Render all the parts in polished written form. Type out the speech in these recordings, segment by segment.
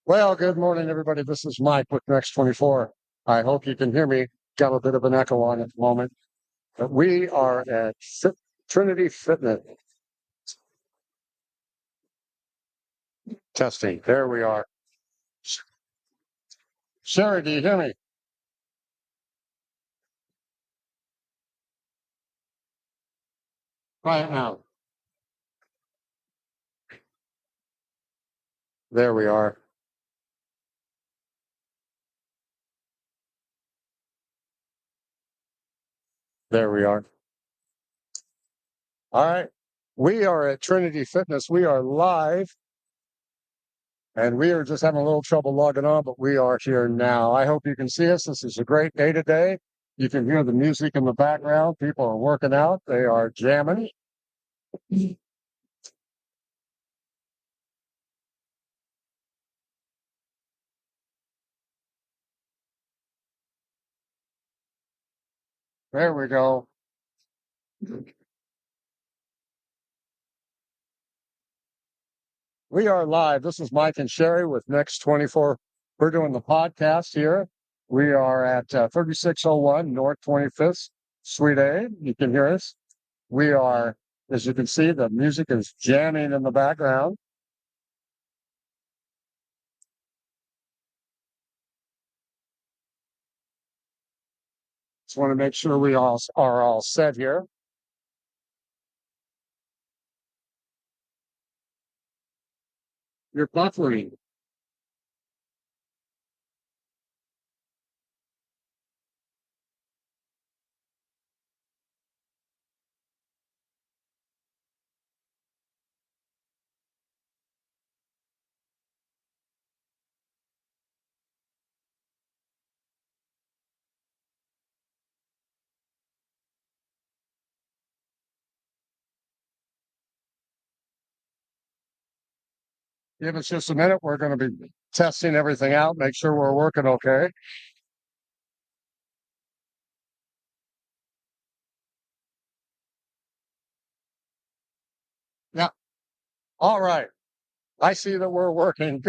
Well, good morning, everybody. This is Mike with Next 24. I hope you can hear me. Got a bit of an echo on at the moment, but we are at Trinity Fitness testing. There we are. Sheri, do you hear me? Quiet now. There we are. There we are. All right. We are at Trinity Fitness. We are live, and we are just having a little trouble logging on, but we are here now. I hope you can see us. This is a great day today. You can hear the music in the background. People are working out. They are jamming. There we go. We are live. This is Mike and Sheri with Next 24. We're doing the podcast here. We are at 3601 North 25th, Suite A. You can hear us. We are, as you can see, the music is jamming in the background. Just want to make sure we all are all set here. You're buffering. Give us just a minute. We're going to be testing everything out, make sure we're working okay. Yeah. All right. I see that we're working.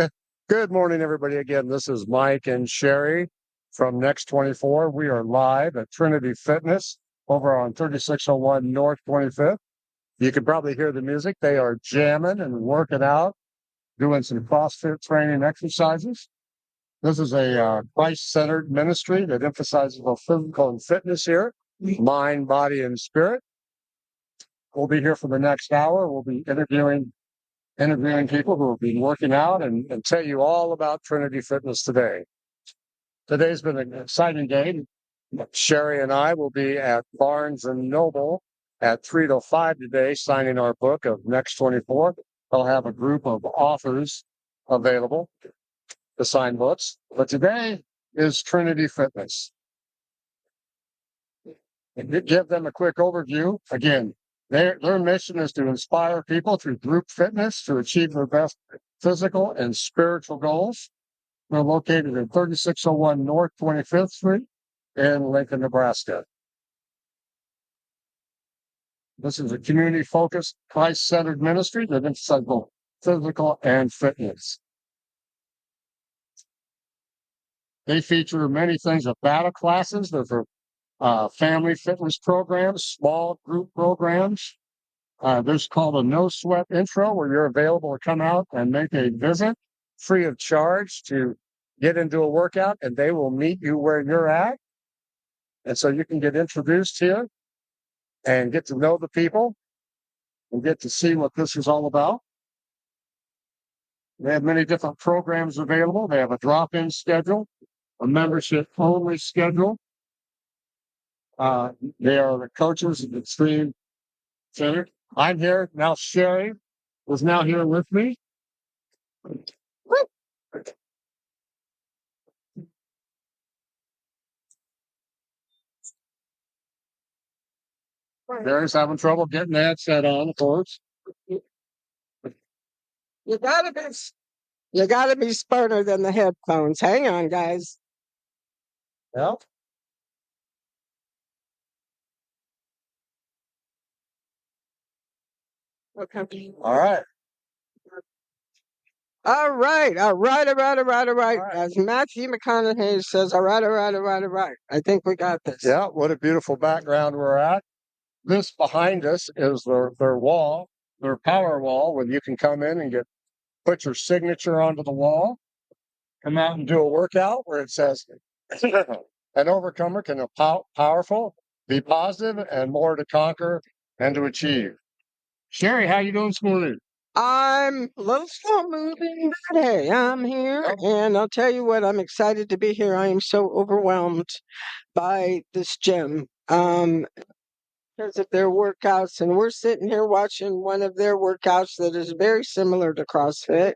Good morning, everybody. Again, this is Mike and Sheri from Next 24. We are live at Trinity Fitness over on 3601 North 25th. You can probably hear the music. They are jamming and working out, doing some CrossFit training exercises. This is a Christ-centered ministry that emphasizes both physical and fitness here, mind, body, and spirit. We'll be here for the next hour. We'll be interviewing people who have been working out and tell you all about Trinity Fitness today. Today's been an exciting day. Sheri and I will be at Barnes and Noble at 3 to 5 today, signing our book of Next 24. They'll have a group of authors available to sign books. But today is Trinity Fitness. And give them a quick overview. Again, their mission is to inspire people through group fitness to achieve their best physical and spiritual goals. They're located at 3601 North 25th Street in Lincoln, Nebraska. This is a community-focused, Christ-centered ministry that emphasizes both physical and fitness. They feature many things of battle classes. There's family fitness programs, small group programs. There's called a no sweat intro where you're available to come out and make a visit free of charge to get into a workout, and they will meet you where you're at. And so you can get introduced here and get to know the people and get to see what this is all about. They have many different programs available. They have a drop-in schedule, a membership-only schedule. They are the coaches of the Extreme Center. I'm here now. Sheri is now here with me. Sheri's having trouble getting the headset on, of course. You gotta be you gotta be smarter than the headphones. Hang on, guys. Yep. Okay. All right. All right. All right. As Matthew McConaughey says, all right. I think we got this. Yeah, what a beautiful background we're at. This behind us is their wall, their power wall, where you can come in and put your signature onto the wall, come out and do a workout where it says, an overcomer can be powerful, be positive, and more to conquer and to achieve. Sheri, how you doing this morning? I'm a little slow moving, but hey, I'm here. Yep. And I'll tell you what, I'm excited to be here. I am so overwhelmed by this gym. Because of their workouts, and we're sitting here watching one of their workouts that is very similar to CrossFit.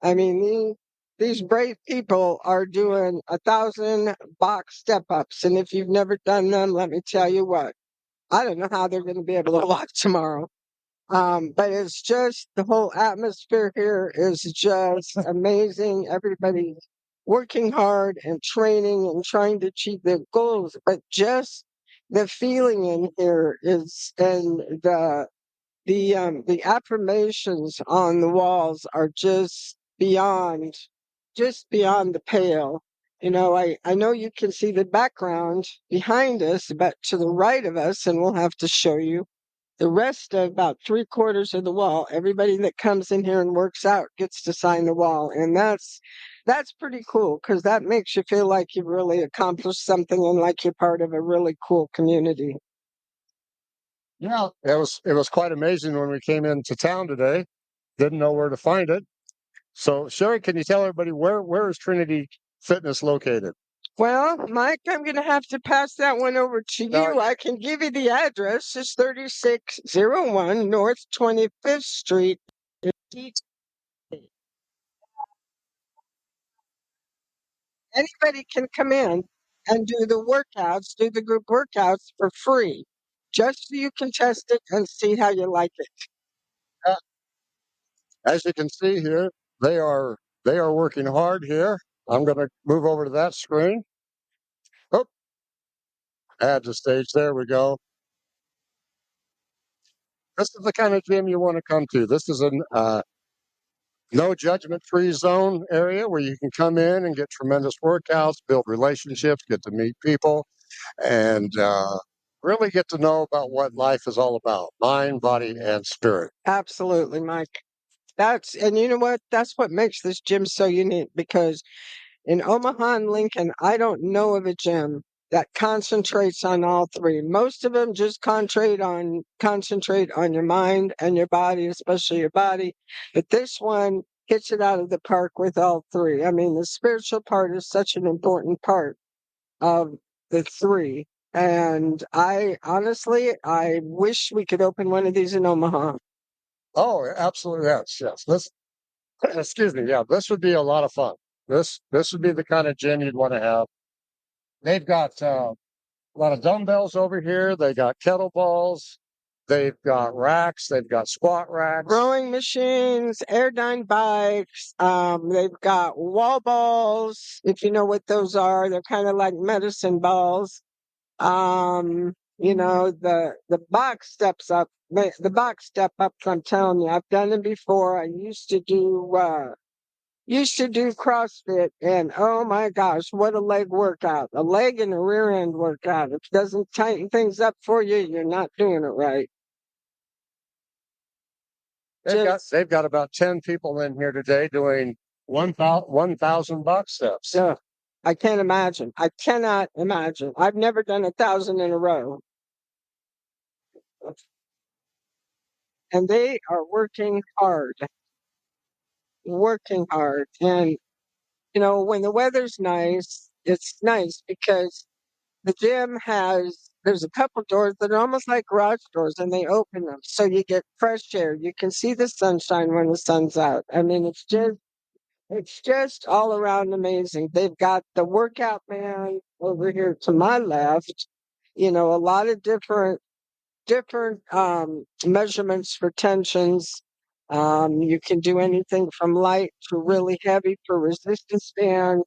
I mean, these brave people are doing 1,000 box step ups, and if you've never done them, let me tell you what, I don't know how they're going to be able to walk tomorrow. But it's just the whole atmosphere here is just amazing. Everybody's working hard and training and trying to achieve their goals, but just the feeling in here is, and the affirmations on the walls are just beyond the pale. You know, I know you can see the background behind us, but to the right of us, and we'll have to show you the rest of about 3/4 of the wall. Everybody that comes in here and works out gets to sign the wall, and that's pretty cool because that makes you feel like you've really accomplished something and like you're part of a really cool community. Yeah, it was quite amazing when we came into town today. Didn't know where to find it. So, Sheri, can you tell everybody where is Trinity Fitness located? Well, Mike, I'm going to have to pass that one over to No, you. I can give you the address. It's 3601 North 25th Street. Anybody can come in and do the workouts, do the group workouts for free, just so you can test it and see how you like it. uh, as you can see here, they are they are working hard here. I'm going to move over to that screen. Oh, add to stage. There we go. This is the kind of gym you want to come to. This is a no judgment free zone area where you can come in and get tremendous workouts, build relationships, get to meet people, and really get to know about what life is all about, mind, body, and spirit. Absolutely, Mike. And you know what? That's what makes this gym so unique because in Omaha and Lincoln, I don't know of a gym that concentrates on all three. Most of them just concentrate on your mind and your body, especially your body. But this one hits it out of the park with all three. I mean, the spiritual part is such an important part of the three. And I wish we could open one of these in Omaha. Oh, absolutely, yes, yes. This, excuse me, yeah, this would be a lot of fun. This would be the kind of gym you'd want to have. They've got a lot of dumbbells over here. They got kettlebells. They've got racks. They've got squat racks. Rowing machines, airdyne bikes. They've got wall balls. If you know what those are, they're kind of like medicine balls. The box steps up. The box step ups. I'm telling you, I've done them before. I used to do CrossFit, and oh my gosh, what a leg workout! A leg and a rear end workout. If it doesn't tighten things up for you, you're not doing it right. They've got about 10 people in here today doing 1,000 box steps. Yeah, I can't imagine. I cannot imagine. I've never done 1,000 in a row, and they are working hard. And when the weather's nice, it's nice because the gym there's a couple doors that are almost like garage doors, and they open them so you get fresh air. You can see the sunshine when the sun's out. I mean, it's just all around amazing. They've got the workout man over here to my left. A lot of different measurements for tensions. You can do anything from light to really heavy for resistance band.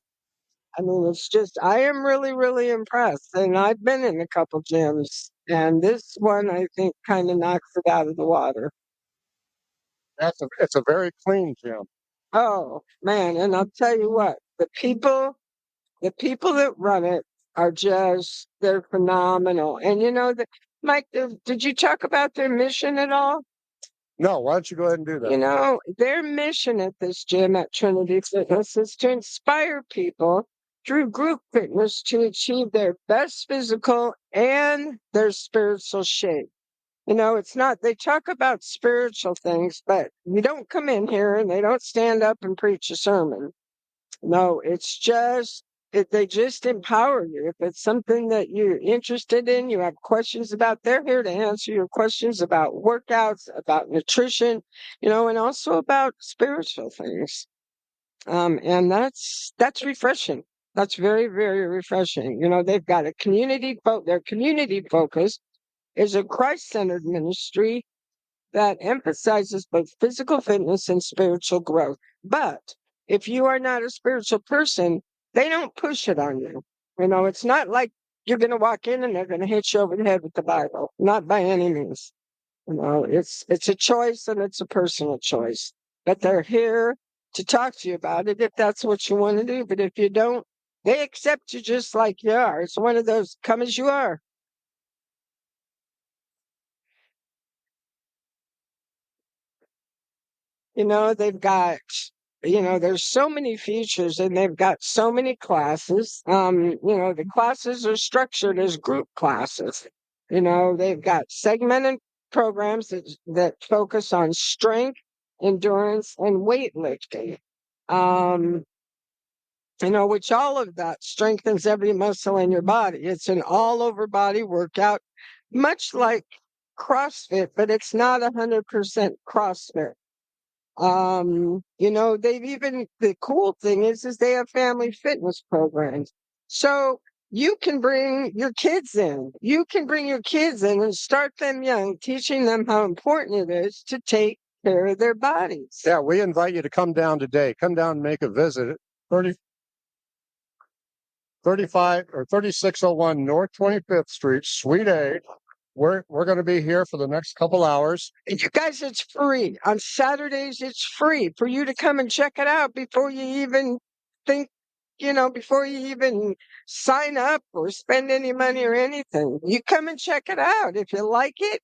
I mean, I am really, really impressed. And I've been in a couple gyms, and this one I think kind of knocks it out of the water. It's a very clean gym. Oh man, and I'll tell you what, the people that run it are just they're phenomenal. And Mike, did you talk about their mission at all? No, why don't you go ahead and do that? Their mission at this gym at Trinity Fitness is to inspire people through group fitness to achieve their best physical and their spiritual shape. It's not, they talk about spiritual things, but you don't come in here and they don't stand up and preach a sermon. No, it's just, they just empower you. If it's something that you're interested in, you have questions about, they're here to answer your questions about workouts, about nutrition, and also about spiritual things. And that's refreshing. That's very, very refreshing. They've got their community focus is a Christ-centered ministry that emphasizes both physical fitness and spiritual growth. But if you are not a spiritual person, they don't push it on you. It's not like you're going to walk in and they're going to hit you over the head with the Bible. Not by any means. It's a choice and it's a personal choice. But they're here to talk to you about it if that's what you want to do. But if you don't, they accept you just like you are. It's one of those come as you are. They've got, there's so many features and they've got so many classes. The classes are structured as group classes. They've got segmented programs that focus on strength, endurance, and weightlifting. Um, which all of that strengthens every muscle in your body. It's an all over body workout, much like CrossFit, but it's not 100% CrossFit. The cool thing is they have family fitness programs. So you can bring your kids in. You can bring your kids in and start them young, teaching them how important it is to take care of their bodies. Yeah, we invite you to come down today. Come down and make a visit at 35 or 3601 North 25th Street, Suite A. We're going to be here for the next couple hours. And you guys, it's free. On Saturdays, it's free for you to come and check it out before you even think, before you even sign up or spend any money or anything. You come and check it out. If you like it,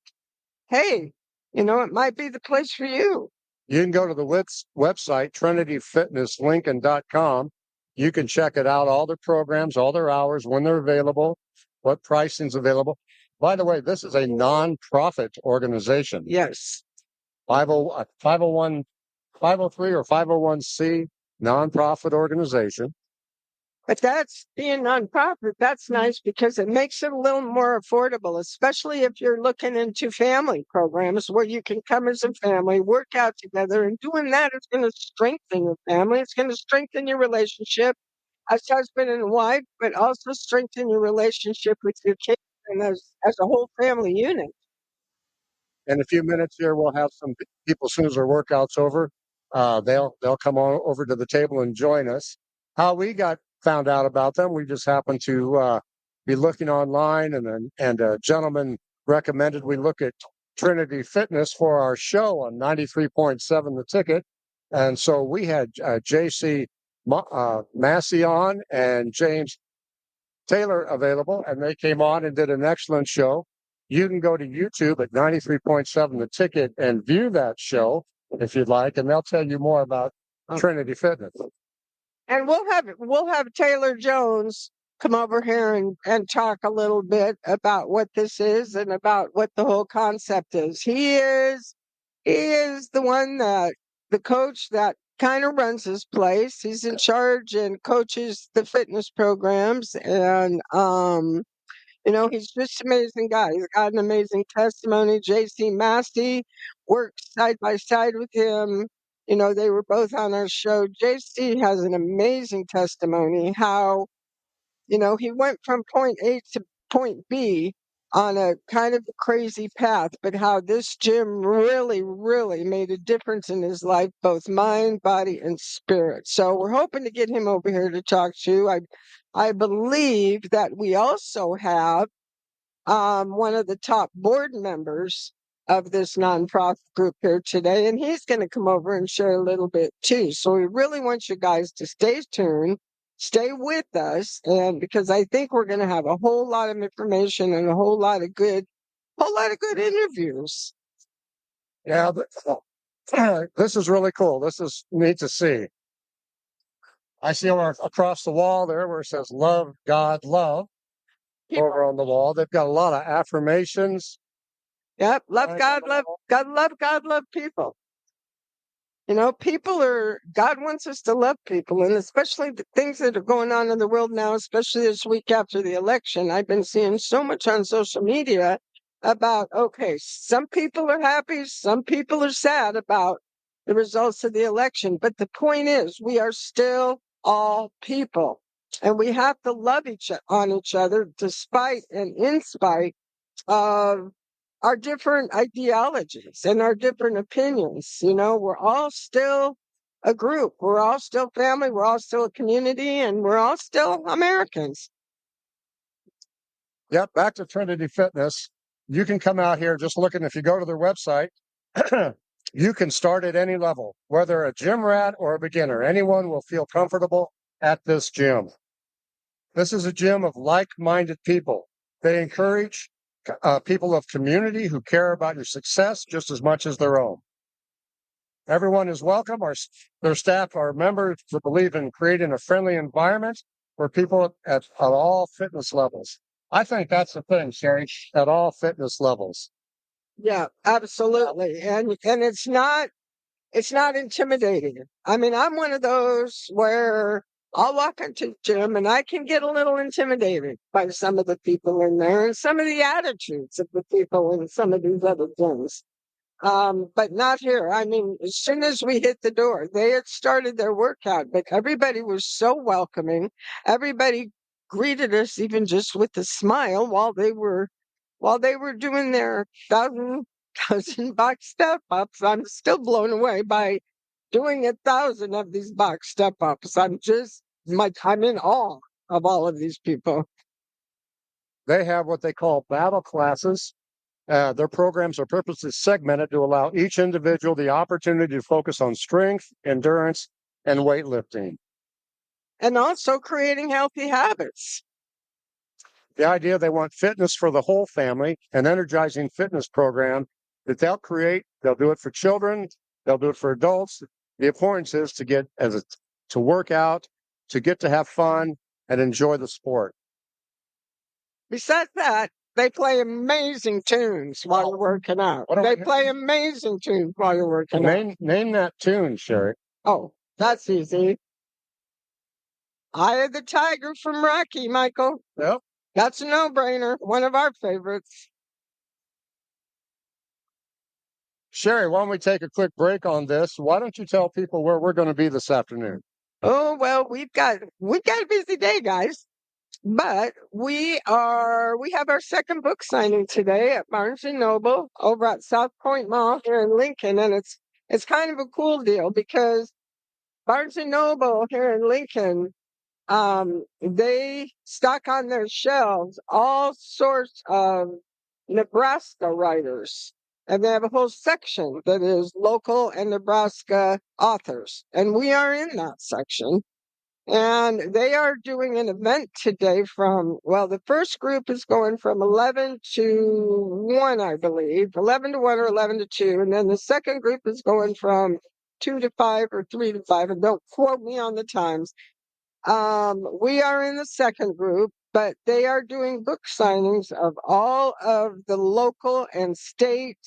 hey, it might be the place for you. You can go to the website, trinityfitnesslincoln.com. You can check it out, all their programs, all their hours, when they're available, what pricing's available. By the way, this is a nonprofit organization. Yes. 501, 503 or 501c nonprofit organization. But that's being nonprofit. That's nice because it makes it a little more affordable, especially if you're looking into family programs where you can come as a family, work out together, and doing that is going to strengthen your family. It's going to strengthen your relationship as husband and wife, but also strengthen your relationship with your kids and as a whole family unit. In a few minutes here, we'll have some people, as soon as our workout's over, they'll come on over to the table and join us. How we got found out about them, we just happened to be looking online, and a gentleman recommended we look at Trinity Fitness for our show on 93.7 The Ticket. And so we had JC Massey on and James Taylor available, and they came on and did an excellent show. You can go to YouTube at 93.7 The Ticket and view that show if you'd like, and they'll tell you more about Trinity Fitness. And we'll have Taylor Jones come over here and talk a little bit about what this is and about what the whole concept is. He is the one the coach that kind of runs his place. He's in charge and coaches the fitness programs, and he's just an amazing guy. He's got an amazing testimony. JC Massey worked side by side with him. They were both on our show. JC has an amazing testimony how, he went from point A to point B on a kind of crazy path, but how this gym really, really made a difference in his life, both mind, body, and spirit. So we're hoping to get him over here to talk to you. I believe that we also have one of the top board members of this nonprofit group here today, and he's going to come over and share a little bit too. So we really want you guys to stay tuned, stay with us, and because I think we're going to have a whole lot of information and a whole lot of good interviews. Yeah, this is really cool. This is neat to see. I see across the wall there where it says "Love God, Love" over on the wall. They've got a lot of affirmations. Yep, love God, love God, love people. You know, God wants us to love people, and especially the things that are going on in the world now, especially this week after the election. I've been seeing so much on social media about, okay, some people are happy, some people are sad about the results of the election. But the point is, we are still all people, and we have to love each other despite and in spite of our different ideologies and our different opinions. You know, we're all still a group. We're all still family. We're all still a community, and we're all still Americans. Yep, back to Trinity Fitness. You can come out here just looking. If you go to their website, you can start at any level, whether a gym rat or a beginner. Anyone will feel comfortable at this gym. This is a gym of like-minded people. They encourage people of community who care about your success just as much as their own. Everyone is welcome. Their staff are members who believe in creating a friendly environment for people at all fitness levels. I think that's the thing, Sheri, at all fitness levels. Yeah, absolutely. And it's not intimidating. I mean, I'm one of those where I'll walk into the gym and I can get a little intimidated by some of the people in there and some of the attitudes of the people in some of these other gyms. But not here. I mean, as soon as we hit the door, they had started their workout, but everybody was so welcoming. Everybody greeted us even just with a smile while they were doing their thousand box step ups. I'm still blown away by doing 1,000 of these box step ups. I'm in awe of all of these people. They have what they call battle classes. Their programs are purposely segmented to allow each individual the opportunity to focus on strength, endurance, and weightlifting. And also creating healthy habits. The idea they want fitness for the whole family, an energizing fitness program that they'll do it for children, they'll do it for adults. The importance is to work out, to get to have fun and enjoy the sport. Besides that, they play amazing tunes while you're working out. They play amazing tunes while you're working out. Name that tune, Sheri. Oh, that's easy. Eye of the Tiger from Rocky, Michael. Yep. That's a no-brainer. One of our favorites. Sheri, why don't we take a quick break on this? Why don't you tell people where we're going to be this afternoon? Oh, well, we've got a busy day, guys. But we have our second book signing today at Barnes and Noble over at South Point Mall here in Lincoln, and it's kind of a cool deal because Barnes and Noble here in Lincoln, they stock on their shelves all sorts of Nebraska writers, and they have a whole section that is local and Nebraska authors, and we are in that section. And they are doing an event today the first group is going from 11 to 1, I believe, 11 to 1 or 11 to 2. And then the second group is going from 2 to 5 or 3 to 5. And don't quote me on the times. We are in the second group, but they are doing book signings of all of the local and state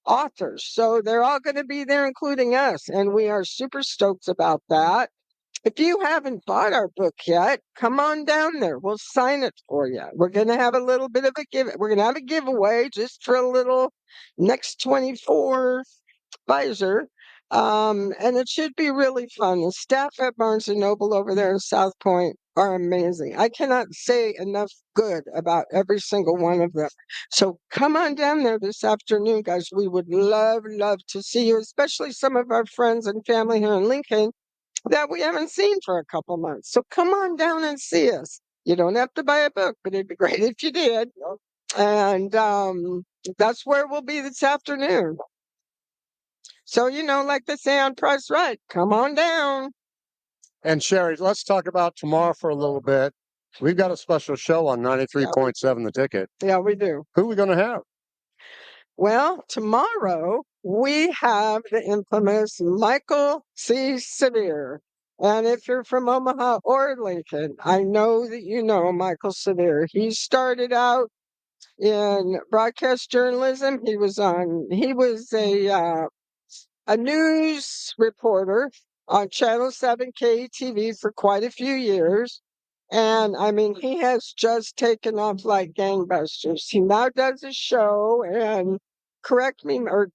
authors. So they're all going to be there, including us. And we are super stoked about that. If you haven't bought our book yet, come on down there. We'll sign it for you. We're going to have a little bit of we're going to have a giveaway just for a little next 24 Pfizer. And it should be really fun. The staff at Barnes and Noble over there in South Point are amazing. I cannot say enough good about every single one of them. So come on down there this afternoon, guys. We would love to see you, especially some of our friends and family here in Lincoln that we haven't seen for a couple months. So come on down and see us. You don't have to buy a book, but it'd be great if you did. And that's where we'll be this afternoon. So, like they say on Price Right, come on down. And Sheri, let's talk about tomorrow for a little bit. We've got a special show on 93.7 The Ticket. Yeah, we do. Who are we going to have? Well, tomorrow we have the infamous Michael C. Severe. And if you're from Omaha or Lincoln, I know that you know Michael Severe. He started out in broadcast journalism. He was a news reporter on Channel 7 KTV for quite a few years. And I mean, he has just taken off like gangbusters. He now does a show, and correct me or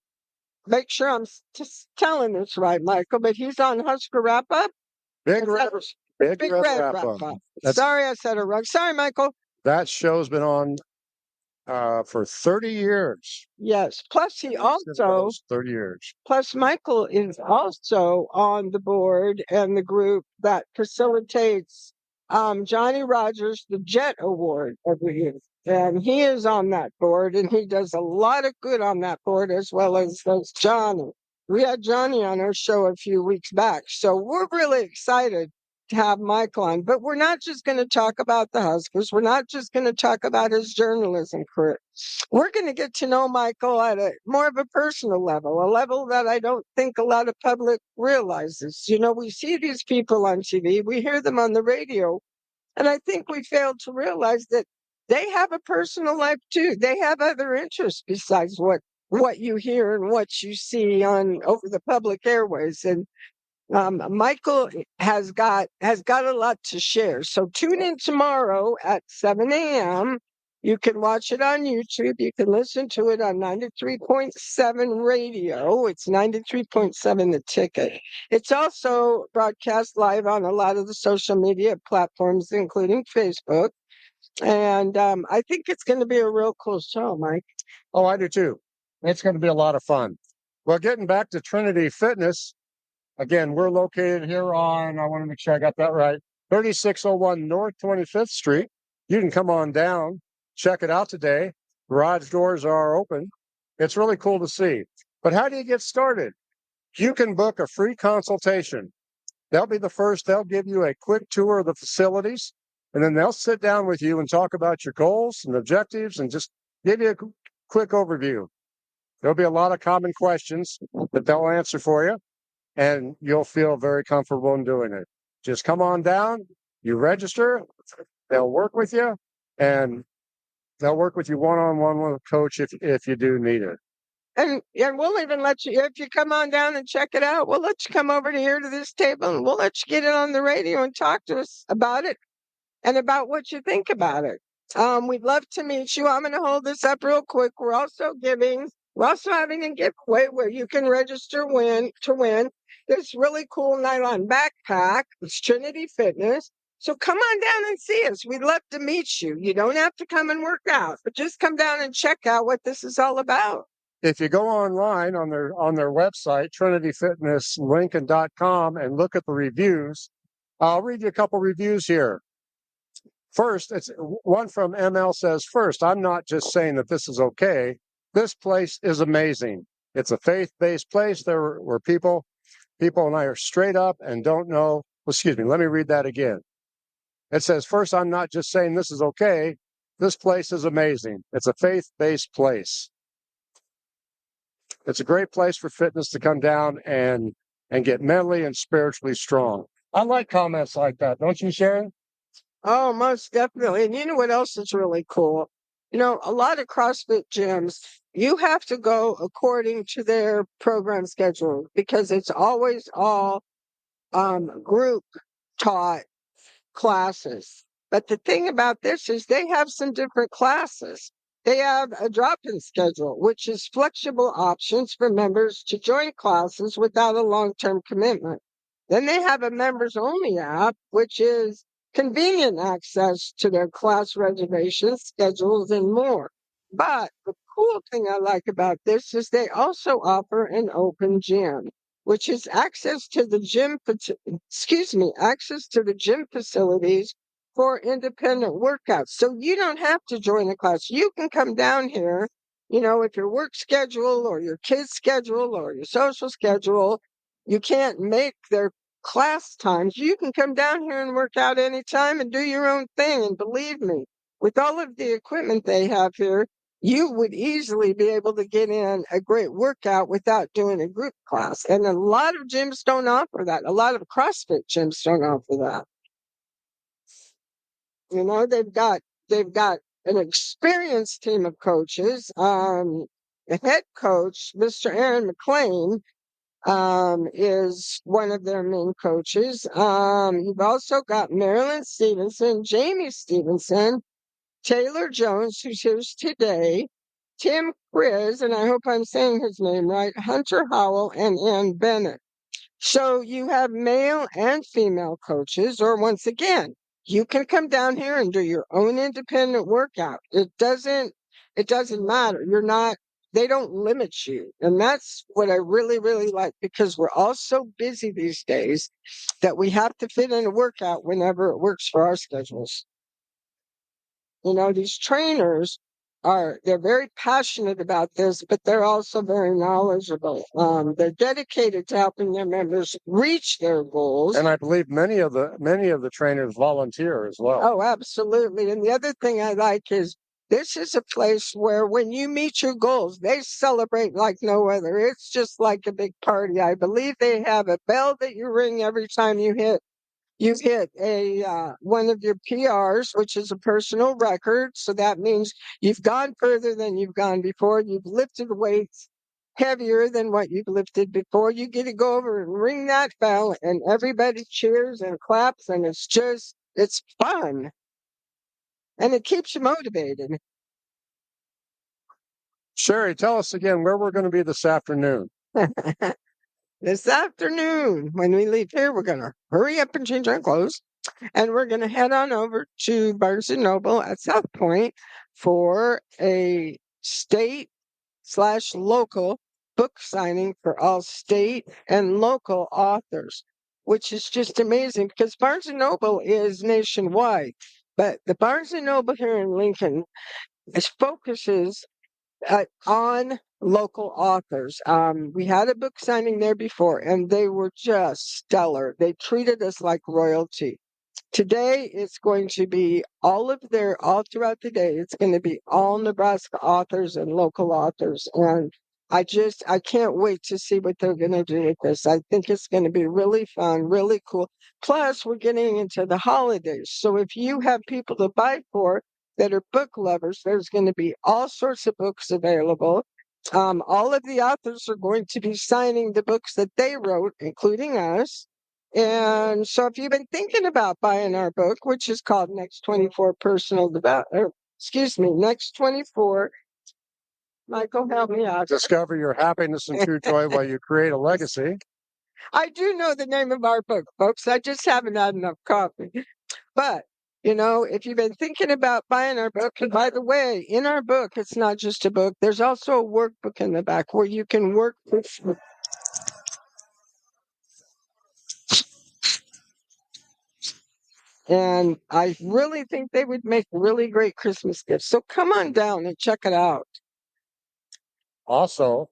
make sure I'm just telling this right, Michael, but he's on Husker Wrap Up. Big Red, Big Big Red Red Wrap Wrap Up. Up. Sorry, I said it wrong. Sorry, Michael. That show's been on for 30 years. Yes. Plus, he also 30 years. Plus, Michael is also on the board and the group that facilitates Johnny Rogers the Jet Award every year. And he is on that board, and he does a lot of good on that board, as well as does Johnny. We had Johnny on our show a few weeks back. So we're really excited to have Michael on. But we're not just going to talk about the Huskers. We're not just going to talk about his journalism career. We're going to get to know Michael at a more of a personal level, a level that I don't think a lot of public realizes. We see these people on TV, we hear them on the radio, and I think we fail to realize that they have a personal life too. They have other interests besides what you hear and what you see on over the public airways. And Michael has got a lot to share. So tune in tomorrow at 7 a.m. You can watch it on YouTube. You can listen to it on 93.7 radio. It's 93.7 The Ticket. It's also broadcast live on a lot of the social media platforms, including Facebook. And I think it's going to be a real cool show, Mike. Oh, I do too. It's going to be a lot of fun. Well, getting back to Trinity Fitness, again, we're located here on, I want to make sure I got that right, 3601 North 25th Street. You can come on down, check it out today. Garage doors are open. It's really cool to see. But how do you get started? You can book a free consultation. They'll be the first. They'll give you a quick tour of the facilities, and then they'll sit down with you and talk about your goals and objectives and just give you a quick overview. There'll be a lot of common questions that they'll answer for you, and you'll feel very comfortable in doing it. Just come on down, you register, they'll work with you, and they'll work with you one-on-one with a coach if you do need it. And we'll even let you, if you come on down and check it out, we'll let you come over to here to this table, and we'll let you get it on the radio and talk to us about it and about what you think about it. We'd love to meet you. I'm going to hold this up real quick. We're also having a giveaway where you can register to win this really cool nylon backpack. It's Trinity Fitness. So come on down and see us. We'd love to meet you. You don't have to come and work out, but just come down and check out what this is all about. If you go online on their website, trinityfitnesslincoln.com, and look at the reviews, I'll read you a couple reviews here. First, it's one from ML says, first, I'm not just saying that this is okay. This place is amazing. It's a faith-based place there where people and I are straight up and don't know. Well, excuse me, let me read that again. It says, first, I'm not just saying this is okay. This place is amazing. It's a faith-based place. It's a great place for fitness to come down and get mentally and spiritually strong. I like comments like that. Don't you, Sharon? Oh, most definitely. And you know what else is really cool? A lot of CrossFit gyms, you have to go according to their program schedule because it's always all group taught classes. But the thing about this is they have some different classes. They have a drop-in schedule, which is flexible options for members to join classes without a long-term commitment. Then they have a members-only app, which is convenient access to their class reservations, schedules, and more. But the cool thing I like about this is they also offer an open gym, which is access to the gym facilities for independent workouts. So you don't have to join a class. You can come down here, if your work schedule or your kids' schedule or your social schedule, you can't make their class times. You can come down here and work out anytime and do your own thing. And believe me, with all of the equipment they have here, you would easily be able to get in a great workout without doing a group class. And a lot of gyms don't offer that. A lot of CrossFit gyms don't offer that. They've got an experienced team of coaches. The head coach, Mr. Aaron McLean, is one of their main coaches. You've also got Marilyn Stevenson, Jamie Stevenson, Taylor Jones, who's here today, Tim Kriz, and I hope I'm saying his name right, Hunter Howell, and Ann Bennett. So you have male and female coaches, or once again, you can come down here and do your own independent workout. It doesn't matter. They don't limit you. And that's what I really, really like, because we're all so busy these days that we have to fit in a workout whenever it works for our schedules. These trainers they're very passionate about this, but they're also very knowledgeable. They're dedicated to helping their members reach their goals. And I believe many of the trainers volunteer as well. Oh, absolutely. And the other thing I like is this is a place where when you meet your goals, they celebrate like no other. It's just like a big party. I believe they have a bell that you ring every time you hit a one of your PRs, which is a personal record. So that means you've gone further than you've gone before. You've lifted weights heavier than what you've lifted before. You get to go over and ring that bell, and everybody cheers and claps, and it's fun. And it keeps you motivated. Sheri, tell us again where we're going to be this afternoon. This afternoon, when we leave here, we're going to hurry up and change our clothes. And we're going to head on over to Barnes & Noble at South Point for a state/local book signing for all state and local authors, which is just amazing because Barnes & Noble is nationwide. But the Barnes & Noble here in Lincoln focuses on local authors. We had a book signing there before, and they were just stellar. They treated us like royalty. Today, it's going to be all throughout the day, it's going to be all Nebraska authors and local authors. And I can't wait to see what they're going to do with this. I think it's going to be really fun, really cool. Plus, we're getting into the holidays. So if you have people to buy for that are book lovers, there's going to be all sorts of books available. All of the authors are going to be signing the books that they wrote, including us. And so if you've been thinking about buying our book, which is called Next 24 Next 24, Michael, help me out. Discover your happiness and true joy while you create a legacy. I do know the name of our book, folks. I just haven't had enough coffee. But, if you've been thinking about buying our book, and by the way, in our book, it's not just a book. There's also a workbook in the back where you can work with. And I really think they would make really great Christmas gifts. So come on down and check it out. Also,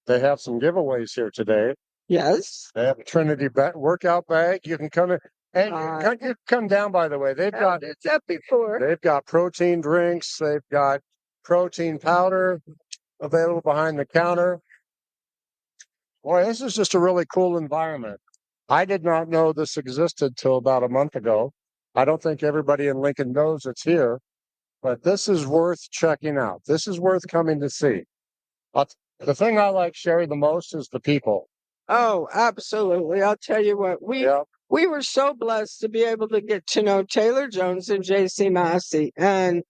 they have some giveaways here today. Yes. They have a Trinity workout bag. You can come in. And you come down, by the way. It's up before. They've got protein drinks. They've got protein powder available behind the counter. Boy, this is just a really cool environment. I did not know this existed till about a month ago. I don't think everybody in Lincoln knows it's here, but this is worth checking out. This is worth coming to see. The thing I like, Sheri, the most is the people. Oh, absolutely. I'll tell you what, we were so blessed to be able to get to know Taylor Jones and JC Massey. And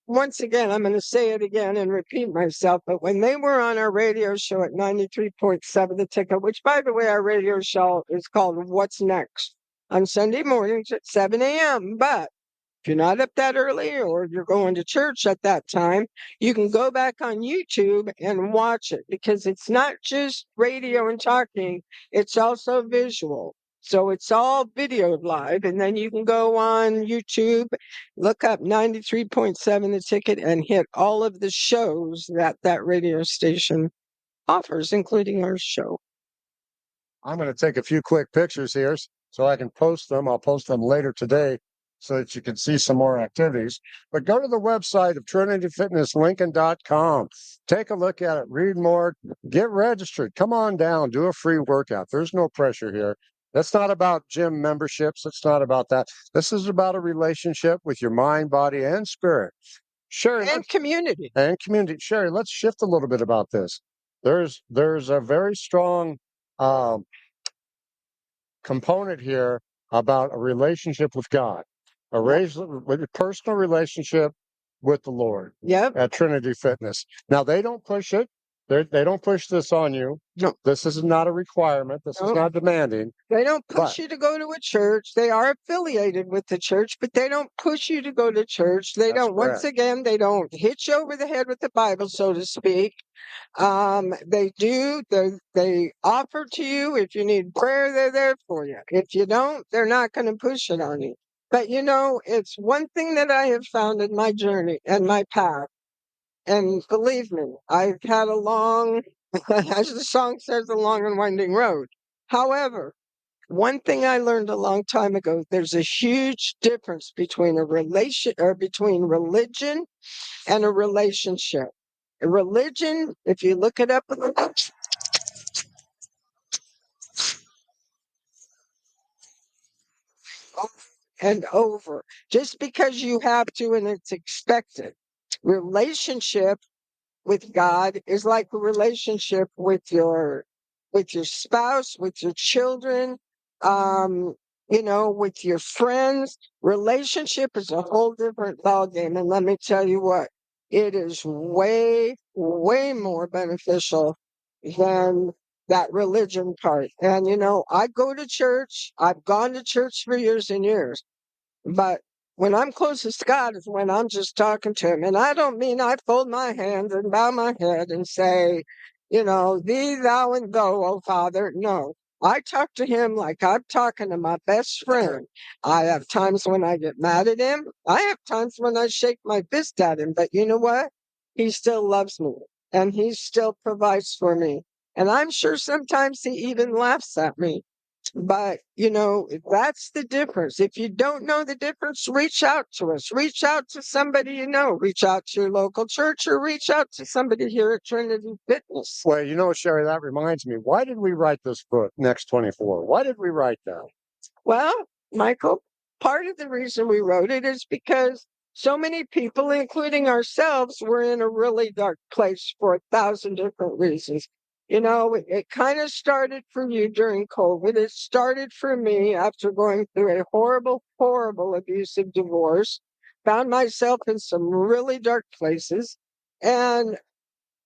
once again, I'm going to say it again and repeat myself, but when they were on our radio show at 93.7 The Ticket, which, by the way, our radio show is called What's Next on Sunday mornings at 7 a.m. But if you're not up that early or you're going to church at that time, you can go back on YouTube and watch it because it's not just radio and talking, it's also visual. So it's all video live, and then you can go on YouTube, look up 93.7 The Ticket, and hit all of the shows that that radio station offers, including our show. I'm going to take a few quick pictures here so I can post them. I'll post them later today so that you can see some more activities. But go to the website of trinityfitnesslincoln.com. Take a look at it, read more, get registered. Come on down, do a free workout. There's no pressure here. That's not about gym memberships. It's not about that. This is about a relationship with your mind, body, and spirit. Sheri, And community. and community. Sheri, let's shift a little bit about this. There's a very strong component here about a relationship with God, with a personal relationship with the Lord. Yep. At Trinity Fitness. Now they don't push it. They don't push this on you. No. This is not a requirement. This is not demanding. They don't push you to go to a church. They are affiliated with the church, but they don't push you to go to church. They don't, once again, they don't hit you over the head with the Bible, so to speak. They offer to you. If you need prayer, they're there for you. If you don't, they're not going to push it on you. But it's one thing that I have found in my journey and my path. And believe me, I've had a long, as the song says, a long and winding road. However, one thing I learned a long time ago, there's a huge difference between between religion and a relationship. A religion, if you look it up and over, just because you have to and it's expected. Relationship with God is like a relationship with your spouse, with your children, with your friends. Relationship is a whole different ballgame. And let me tell you what, it is way, way more beneficial than that religion part. And I go to church. I've gone to church for years and years. But when I'm closest to God is when I'm just talking to him. And I don't mean I fold my hands and bow my head and say, thee, thou, and thou, oh Father. No, I talk to him like I'm talking to my best friend. I have times when I get mad at him. I have times when I shake my fist at him. But you know what? He still loves me and he still provides for me. And I'm sure sometimes he even laughs at me. But, that's the difference. If you don't know the difference, reach out to us. Reach out to somebody you know. Reach out to your local church or reach out to somebody here at Trinity Fitness. Well, Sheri, that reminds me. Why did we write this book, Next 24? Why did we write that? Well, Michael, part of the reason we wrote it is because so many people, including ourselves, were in a really dark place for 1,000 different reasons. It kind of started for you during COVID. It started for me after going through a horrible, horrible abusive divorce. Found myself in some really dark places. And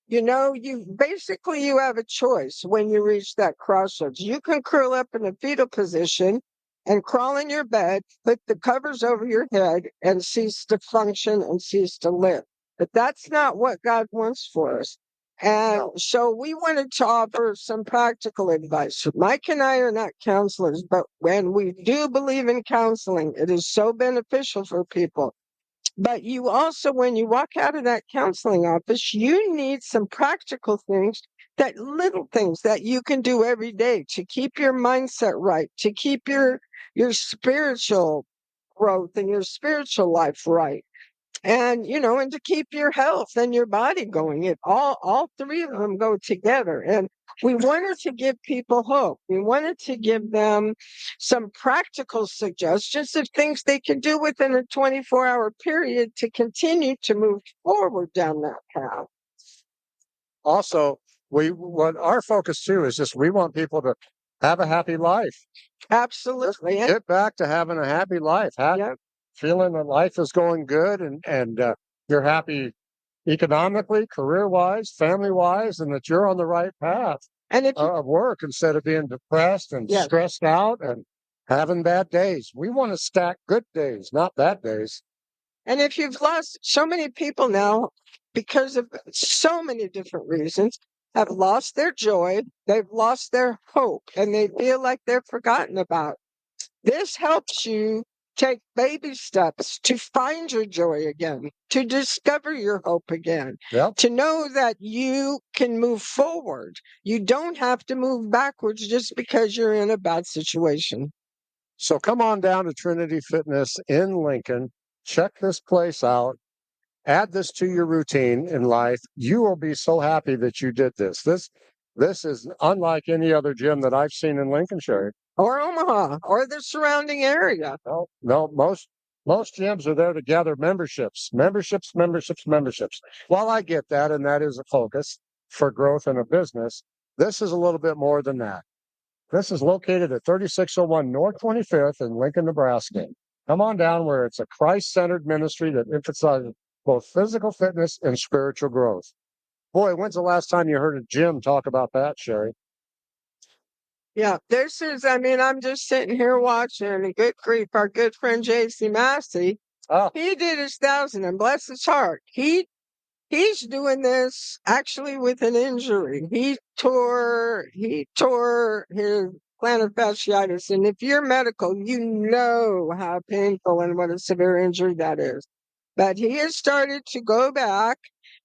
you have a choice when you reach that crossroads. You can curl up in a fetal position and crawl in your bed, put the covers over your head, and cease to function and cease to live. But that's not what God wants for us. And so we wanted to offer some practical advice. Mike and I are not counselors, but when we do believe in counseling, it is so beneficial for people. But you also, when you walk out of that counseling office, you need some practical things, little things that you can do every day to keep your mindset right, to keep your spiritual growth and your spiritual life right. And and to keep your health and your body going. All three of them go together. And we wanted to give people hope. We wanted to give them some practical suggestions of things they can do within a 24-hour period to continue to move forward down that path. Also, what our focus too is just we want people to have a happy life. Absolutely. Just get back to having a happy life. Feeling that life is going good and you're happy economically, career-wise, family-wise, and that you're on the right path of work instead of being depressed and stressed out and having bad days. We want to stack good days, not bad days. And if you've lost so many people now because of so many different reasons, have lost their joy, they've lost their hope, and they feel like they're forgotten about. This helps you take baby steps to find your joy again, to discover your hope again, Yep. to know that you can move forward. You don't have to move backwards just because you're in a bad situation. So come on down to Trinity Fitness in Lincoln. Check this place out. Add this to your routine in life. You will be so happy that you did this. This is unlike any other gym that I've seen in Lincolnshire. Or Omaha, or the surrounding area. No, most gyms are there to gather memberships. While I get that, and that is a focus for growth in a business, this is a little bit more than that. This is located at 3601 North 25th in Lincoln, Nebraska. Come on down where it's a Christ-centered ministry that emphasizes both physical fitness and spiritual growth. Boy, when's the last time you heard a gym talk about that, Sheri? Yeah, I'm just sitting here watching, and good grief, our good friend J.C. Massey, he did his 1,000, and bless his heart, he's doing this actually with an injury. He tore his plantar fasciitis, and if you're medical, you know how painful and what a severe injury that is. But he has started to go back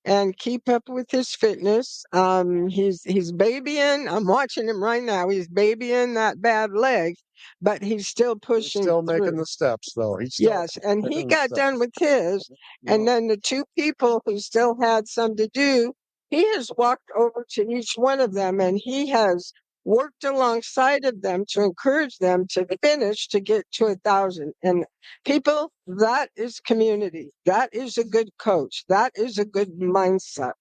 and keep up with his fitness. He's babying. I'm watching him right now. He's babying that bad leg, but he's still pushing. He's still making through. the steps, though. Yes, and he got done with his, and then the two people who still had some to do, he has walked over to each one of them, and he has worked alongside of them to encourage them to finish to get to 1,000. And people, that is community. That is a good coach. That is a good mindset.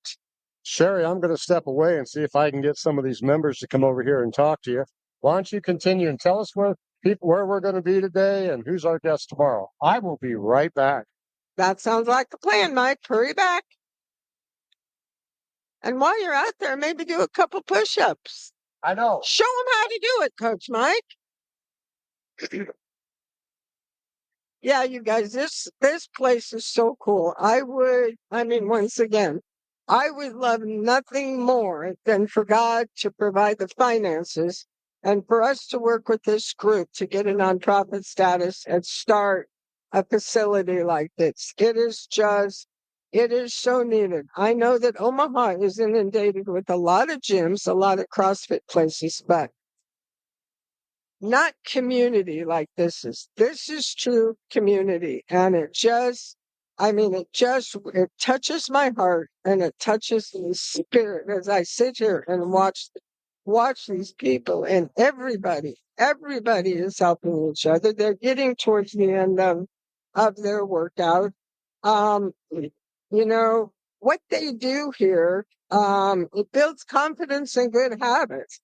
Sheri, I'm going to step away and see if I can get some of these members to come over here and talk to you. Why don't you continue and tell us where we're going to be today and who's our guest tomorrow? I will be right back. That sounds like the plan, Mike. Hurry back. And while you're out there, maybe do a couple push-ups. I know. Show them how to do it, Coach Mike. Yeah, you guys, this place is so cool. Once again, I would love nothing more than for God to provide the finances and for us to work with this group to get a nonprofit status and start a facility like this. It is so needed. I know that Omaha is inundated with a lot of gyms, a lot of CrossFit places, but not community like this is. This is true community. And it touches my heart and it touches the spirit as I sit here and watch these people, and everybody is helping each other. They're getting towards the end of their workout. What they do here, it builds confidence and good habits.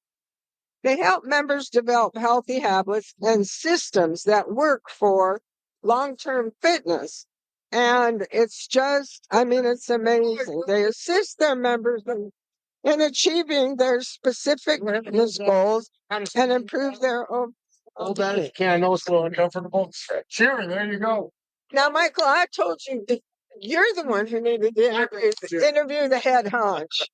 They help members develop healthy habits and systems that work for long-term fitness. And it's amazing. They assist their members in achieving their specific fitness goals and improve their own. Hold that if you can. I know it's a little uncomfortable. Sheri, there you go. Now, Michael, I told you that you're the one who needed to interview the head honch.